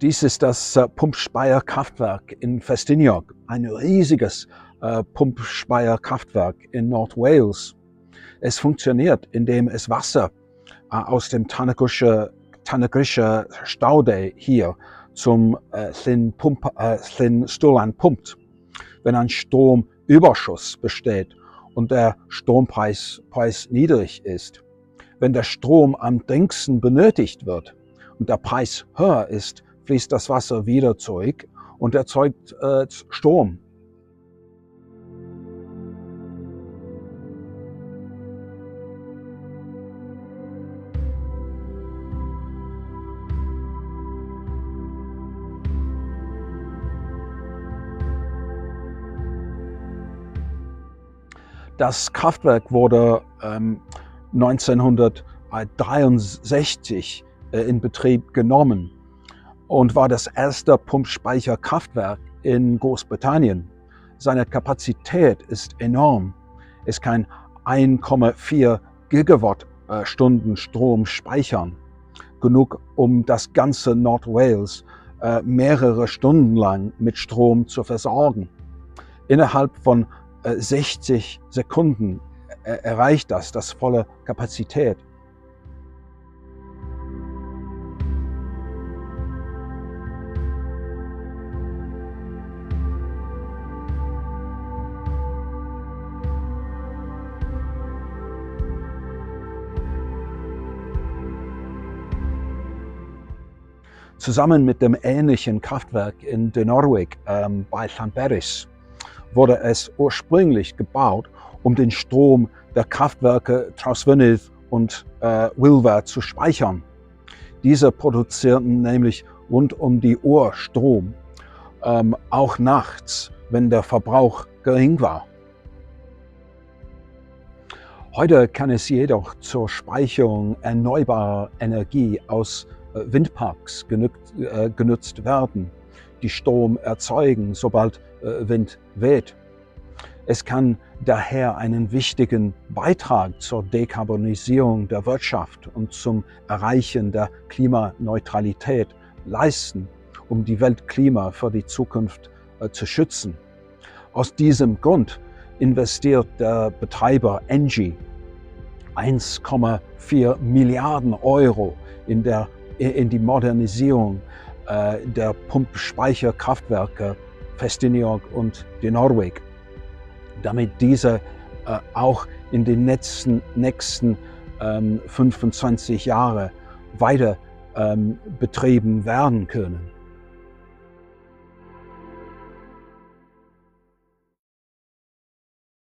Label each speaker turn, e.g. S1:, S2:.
S1: Dies ist das Pumpspeicherkraftwerk in Ffestiniog, ein riesiges Pumpspeicherkraftwerk in Nord-Wales. Es funktioniert, indem es Wasser aus dem Tanagrische Staude hier zum Llyn Stwlan pumpt. Wenn ein Stromüberschuss besteht und der Strompreis niedrig ist. Wenn der Strom am dringendsten benötigt wird und der Preis höher ist, fließt das Wasser wieder zurück und erzeugt Strom. Das Kraftwerk wurde 1963 in Betrieb genommen und war das erste Pumpspeicherkraftwerk in Großbritannien. Seine Kapazität ist enorm. Es kann 1,4 Gigawattstunden Strom speichern. Genug, um das ganze Nord-Wales mehrere Stunden lang mit Strom zu versorgen. Innerhalb von 60 Sekunden erreicht das volle Kapazität. Zusammen mit dem ähnlichen Kraftwerk in Dinorwig bei Llanberis wurde es ursprünglich gebaut, um den Strom der Kraftwerke Trawsfynydd und Wilfa zu speichern. Diese produzierten nämlich rund um die Uhr Strom, auch nachts, wenn der Verbrauch gering war. Heute kann es jedoch zur Speicherung erneuerbarer Energie aus Windparks genutzt werden, die Strom erzeugen, sobald Wind weht. Es kann daher einen wichtigen Beitrag zur Dekarbonisierung der Wirtschaft und zum Erreichen der Klimaneutralität leisten, um die Weltklima für die Zukunft zu schützen. Aus diesem Grund investiert der Betreiber Engie 1,4 Milliarden Euro in die Modernisierung der Pumpspeicherkraftwerke Ffestiniog und Dinorwig, damit diese auch in den nächsten 25 Jahren weiter betrieben werden können.